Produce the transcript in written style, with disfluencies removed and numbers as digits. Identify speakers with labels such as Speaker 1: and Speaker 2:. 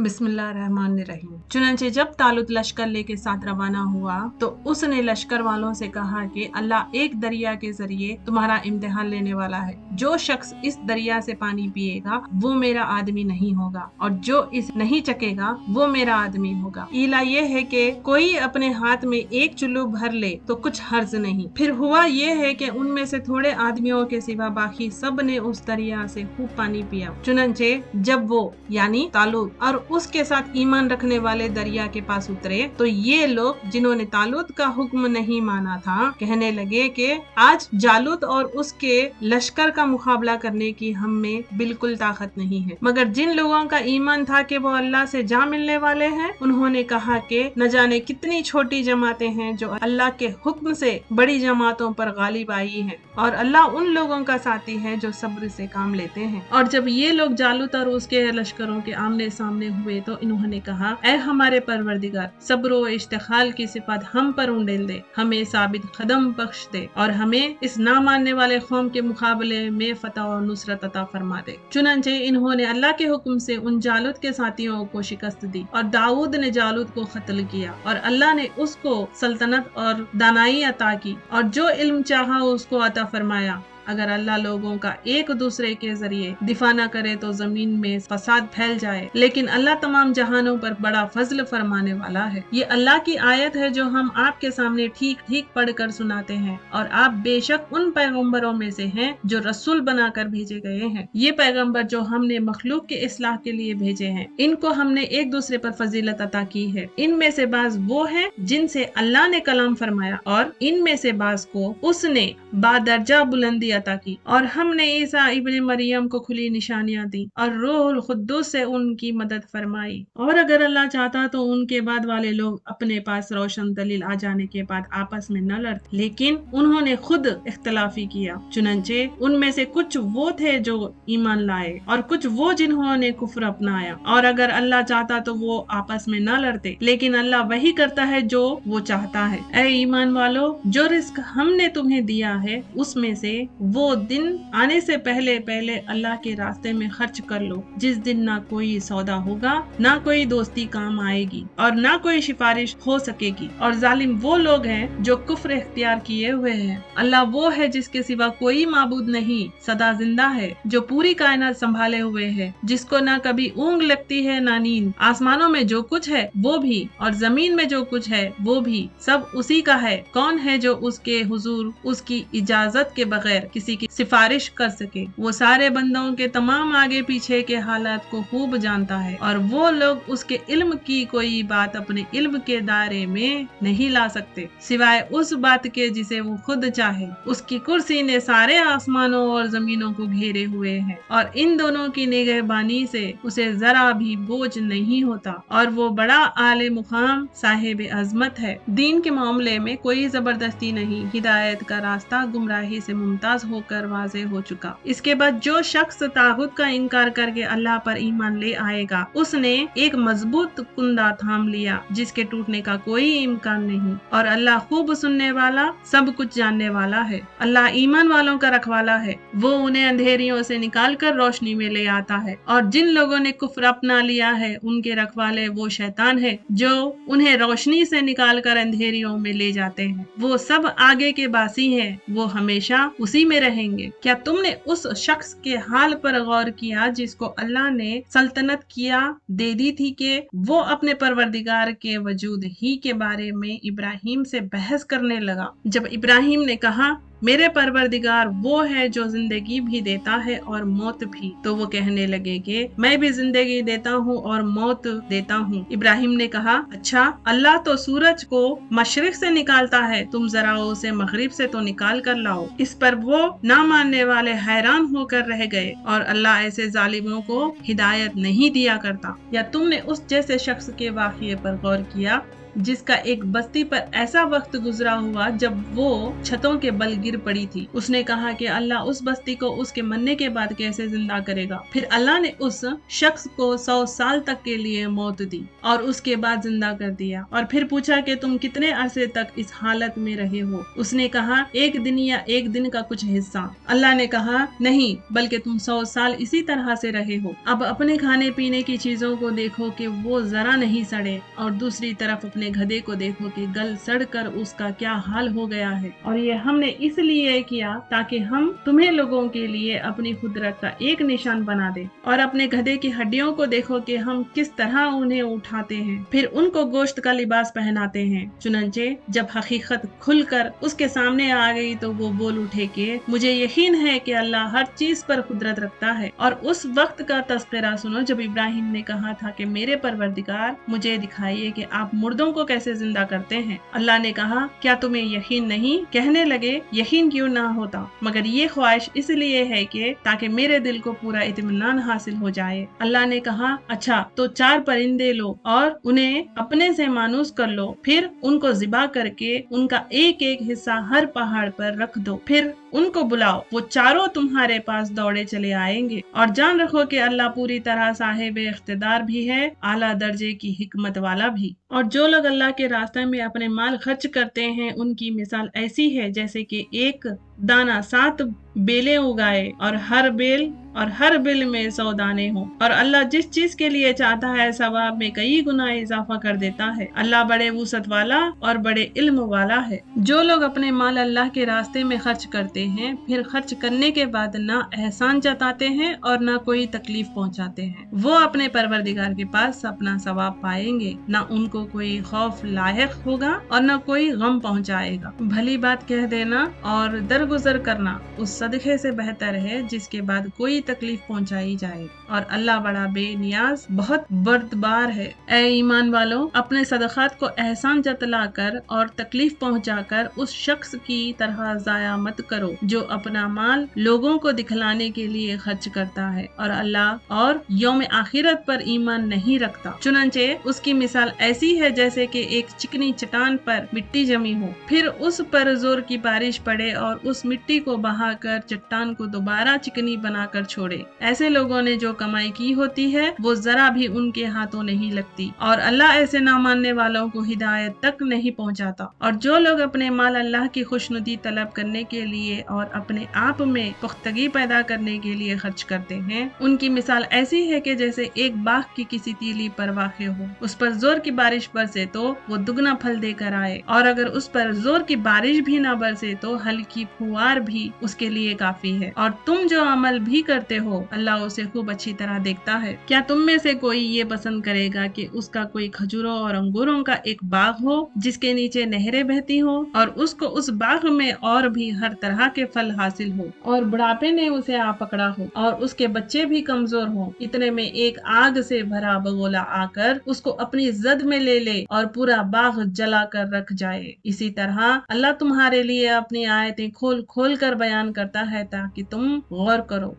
Speaker 1: बिस्मिल्लाहिर्रहमानिर्रहीम। चुनांचे जब तालुत लश्कर लेके साथ रवाना हुआ तो उसने लश्कर वालों से कहा कि अल्लाह एक दरिया के जरिए तुम्हारा इम्तिहान लेने वाला है। जो शख्स इस दरिया से पानी पिएगा वो मेरा आदमी नहीं होगा और जो इस नहीं चकेगा वो मेरा आदमी होगा। ईला ये है कि कोई अपने हाथ में एक चुल्लू भर ले तो कुछ हर्ज नहीं। फिर हुआ ये है कि उनमें से थोड़े आदमियों के सिवा बाकी सब ने उस दरिया से खूब पानी पिया। चुनांचे जब वो यानी तालुत और उसके साथ ईमान रखने वाले दरिया के पास उतरे तो ये लोग जिन्होंने तालुत का हुक्म नहीं माना था कहने लगे कि आज जालूत और उसके लश्कर का मुकाबला करने की हम में बिल्कुल ताकत नहीं है। मगर जिन लोगों का ईमान था कि वो अल्लाह से जा मिलने वाले हैं उन्होंने कहा कि न जाने कितनी छोटी जमातें हैं जो अल्लाह के हुक्म से बड़ी जमातों पर गालिब आई हैं और अल्लाह उन लोगों का साथी है जो सब्र से काम लेते हैं। और जब ये लोग जालूत और उसके लश्करों के आमने सामने हुए तो इन्होंने कहा, ऐ हमारे परवरदिगार, सब्र व इश्तिखाल की सिफत हम पर उंडेल दे, हमें साबित कदम बख्श दे और हमें इस ना मानने वाले कौम के मुकाबले में फतह और नुसरत अता फरमा दे। चुनांचे इन्होंने अल्लाह के हुक्म से उन जालूत के साथियों को शिकस्त दी और दाऊद ने जालूत को कत्ल किया और अल्लाह ने उसको सल्तनत और दानाई अता की और जो इल्म चाहा उसको अता फरमाया। अगर अल्लाह लोगों का एक दूसरे के जरिए दिफा न करे तो जमीन में फसाद फैल जाए, लेकिन अल्लाह तमाम जहानों पर बड़ा फजल फरमाने वाला है। ये अल्लाह की आयत है जो हम आपके सामने ठीक ठीक पढ़कर सुनाते हैं और आप बेशक उन पैगम्बरों में से हैं जो रसूल बनाकर भेजे गए हैं। ये पैगम्बर जो हमने मखलूक के इस्लाह के लिए भेजे हैं, इनको हमने एक दूसरे पर फजीलत अता की है। इनमें से बाज वो हैं जिनसे अल्लाह ने कलाम फरमाया और इनमें से बाज को उसने बादरजा बुलंदी अता की और हमने ईसा इब्ने मरियम को खुली निशानियां दी और रूहुल कुद्दूस से उनकी मदद फरमाई। और अगर अल्लाह चाहता तो उनके बाद वाले लोग अपने पास रोशन दलील आ जाने के बाद आपस में न लड़ते, लेकिन उन्होंने खुद इख्तलाफी किया। चुनंचे उनमें से कुछ वो थे जो ईमान लाए और कुछ वो जिन्होंने कुफ्र अपनाया। और अगर अल्लाह चाहता तो वो आपस में न लड़ते, लेकिन अल्लाह वही करता है जो वो चाहता है। ऐ ईमान वालो, जो रिस्क हमने तुम्हें दिया है उसमें से वो दिन आने से पहले पहले अल्लाह के रास्ते में खर्च कर लो, जिस दिन ना कोई सौदा होगा, ना कोई दोस्ती काम आएगी और ना कोई सिफारिश हो सकेगी। और जालिम वो लोग हैं जो कुफ्र इख्तियार किए हुए हैं। अल्लाह वो है जिसके सिवा कोई माबूद नहीं, सदा जिंदा है, जो पूरी कायनात संभाले हुए है, जिसको ना कभी ऊँग लगती है ना नींद। आसमानों में जो कुछ है वो भी और जमीन में जो कुछ है वो भी सब उसी का है। कौन है जो उसके हुजूर उसकी इजाजत के बगैर किसी की सिफारिश कर सके? वो सारे बंदों के तमाम आगे पीछे के हालात को खूब जानता है और वो लोग उसके इल्म की कोई बात अपने इल्म के दायरे में नहीं ला सकते सिवाय उस बात के जिसे वो खुद चाहे। उसकी कुर्सी ने सारे आसमानों और जमीनों को घेरे हुए है और इन दोनों की निगहबानी से उसे जरा भी बोझ नहीं होता और वो बड़ा आले मुकाम साहिब अजमत है। दीन के मामले में कोई जबरदस्ती नहीं, हिदायत का रास्ता गुमराही से मुमताज होकर वाज़ेह हो चुका। इसके बाद जो शख्स तागुत का इनकार करके अल्लाह पर ईमान ले आएगा उसने एक मजबूत कुंदा थाम लिया जिसके टूटने का कोई इम्कान नहीं और अल्लाह खूब सुनने वाला सब कुछ जानने वाला है। अल्लाह ईमान वालों का रखवाला है, वो उन्हें अंधेरियों से निकाल कर रोशनी में ले आता है और जिन लोगों ने कुफ्र अपना लिया है उनके रखवाले वो शैतान है जो उन्हें रोशनी से निकाल कर अंधेरियों में ले जाते हैं। वो सब आगे के बासी हैं, वो हमेशा उसी में रहेंगे। क्या तुमने उस शख्स के हाल पर गौर किया जिसको अल्लाह ने सल्तनत किया दे दी थी कि वो अपने परवरदिगार के वजूद ही के बारे में इब्राहिम से बहस करने लगा। जब इब्राहिम ने कहा मेरे परवरदिगार वो है जो जिंदगी भी देता है और मौत भी, तो वो कहने लगे कि मैं भी जिंदगी देता हूँ और मौत देता हूँ। इब्राहिम ने कहा, अच्छा, अल्लाह तो सूरज को मशरिक से निकालता है, तुम जरा उसे मगरिब से तो निकाल कर लाओ। इस पर वो ना मानने वाले हैरान होकर रह गए और अल्लाह ऐसे जालिमों को हिदायत नहीं दिया करता। या तुमने उस जैसे शख्स के वाक़ये पर गौर किया جس کا ایک بستی پر ایسا وقت گزرا ہوا جب وہ چھتوں کے بل گر پڑی تھی۔ اس نے کہا کہ اللہ اس بستی کو اس کے مرنے کے بعد کیسے زندہ کرے گا؟ پھر اللہ نے اس شخص کو 100 سال تک کے لیے موت دی اور اس کے بعد زندہ کر دیا، اور پھر پوچھا کہ تم کتنے عرصے تک اس حالت میں رہے ہو؟ اس نے کہا 1 دن یا 1 دن کا کچھ حصہ۔ اللہ نے کہا نہیں، بلکہ تم 100 سال اسی طرح سے رہے ہو۔ اب اپنے کھانے پینے کی چیزوں کو دیکھو کہ وہ ذرا نہیں سڑے، اور دوسری طرف اپنے گدھے کو دیکھو کہ گل سڑ کر اس کا کیا حال ہو گیا ہے، اور یہ ہم نے اس لیے کیا تاکہ ہم تمہیں لوگوں کے لیے اپنی قدرت کا ایک نشان بنا دے۔ اور اپنے گدھے کی ہڈیوں کو دیکھو کہ ہم کس طرح انہیں اٹھاتے ہیں، پھر ان کو گوشت کا لباس پہناتے ہیں۔ چنانچہ جب حقیقت کھل کر اس کے سامنے آ گئی تو وہ بول اٹھے کہ مجھے یقین ہے کہ اللہ ہر چیز پر قدرت رکھتا ہے۔ اور اس وقت کا تذکرہ سنو جب ابراہیم نے کہا تھا کہ میرے پروردگار مجھے دکھائیے کہ آپ مردوں کو کیسے زندہ کرتے ہیں۔ اللہ نے کہا کیا تمہیں یقین نہیں؟ کہنے لگے یقین کیوں نہ ہوتا، مگر یہ خواہش اس لیے ہے کہ تاکہ میرے دل کو پورا اطمینان حاصل ہو جائے۔ اللہ نے کہا اچھا تو 4 پرندے لو اور انہیں اپنے سے مانوس کر لو، پھر ان کو ذبح کر کے ان کا ایک ایک حصہ ہر پہاڑ پر رکھ دو، پھر ان کو بلاؤ، وہ چاروں تمہارے پاس دوڑے چلے آئیں گے۔ اور جان رکھو کہ اللہ پوری طرح صاحب اقتدار بھی ہے، اعلیٰ درجے کی حکمت والا بھی۔ اور جو لوگ اللہ کے راستے میں اپنے مال خرچ کرتے ہیں ان کی مثال ایسی ہے جیسے کہ ایک دانہ 7 بیلیں اگائے اور ہر بیل میں 100 دانے ہوں، اور اللہ جس چیز کے لیے چاہتا ہے ثواب میں کئی گنا اضافہ کر دیتا ہے۔ اللہ بڑے وسعت والا اور بڑے علم والا ہے۔ جو لوگ اپنے مال اللہ کے راستے میں خرچ کرتے ہیں پھر خرچ کرنے کے بعد نہ احسان جتاتے ہیں اور نہ کوئی تکلیف پہنچاتے ہیں، وہ اپنے پروردگار کے پاس اپنا ثواب پائیں گے، نہ ان کو کوئی خوف لاحق ہوگا اور نہ کوئی غم پہنچائے گا۔ بھلی بات کہہ دینا اور درگزر کرنا اس صدقے سے بہتر ہے جس کے بعد کوئی تکلیف پہنچائی جائے، اور اللہ بڑا بے نیاز بہت بردبار ہے۔ اے ایمان والو، اپنے صدقات کو احسان جتلا کر اور تکلیف پہنچا کر اس شخص کی طرح ضائع مت کرو جو اپنا مال لوگوں کو دکھلانے کے لیے خرچ کرتا ہے اور اللہ اور یوم آخرت پر ایمان نہیں رکھتا۔ چنانچہ اس کی مثال ایسی ہے جیسے کہ ایک چکنی چٹان پر مٹی جمی ہو، پھر اس پر زور کی بارش پڑے اور اس مٹی کو بہا کر چٹان کو دوبارہ چکنی بنا کر چھوڑے۔ ایسے لوگوں نے جو کمائی کی ہوتی ہے وہ ذرا بھی ان کے ہاتھوں نہیں لگتی، اور اللہ ایسے نہ ماننے والوں کو ہدایت تک نہیں پہنچاتا۔ اور جو لوگ اپنے مال اللہ کی خوشنودی طلب کرنے کے لیے اور اپنے آپ میں پختگی پیدا کرنے کے لیے خرچ کرتے ہیں ان کی مثال ایسی ہے کہ جیسے ایک باغ کی کسی تیلی پر واقع ہو، اس پر زور کی بارش برسے تو وہ دگنا پھل دے کر آئے، اور اگر اس پر زور کی بارش بھی نہ برسے تو ہلکی پھوار بھی اس کے لیے کافی ہے۔ اور تم جو عمل بھی کرتے ہو اللہ اسے خوب اچھی طرح دیکھتا ہے۔ کیا تم میں سے کوئی یہ پسند کرے گا کہ اس کا کوئی کھجوروں اور انگوروں کا ایک باغ ہو جس کے نیچے نہریں بہتی ہوں، اور اس کو اس باغ میں اور بھی ہر طرح کے پھل حاصل ہو، اور بڑھاپے نے اسے آ پکڑا ہو اور اس کے بچے بھی کمزور ہوں، اتنے میں ایک آگ سے بھرا بگولا آ کر اس کو اپنی زد میں لے لے اور پورا باغ جلا کر رکھ جائے؟ اسی طرح اللہ تمہارے لیے اپنی آیتیں کھول کھول کر بیان کرتا ہے تاکہ تم غور کرو۔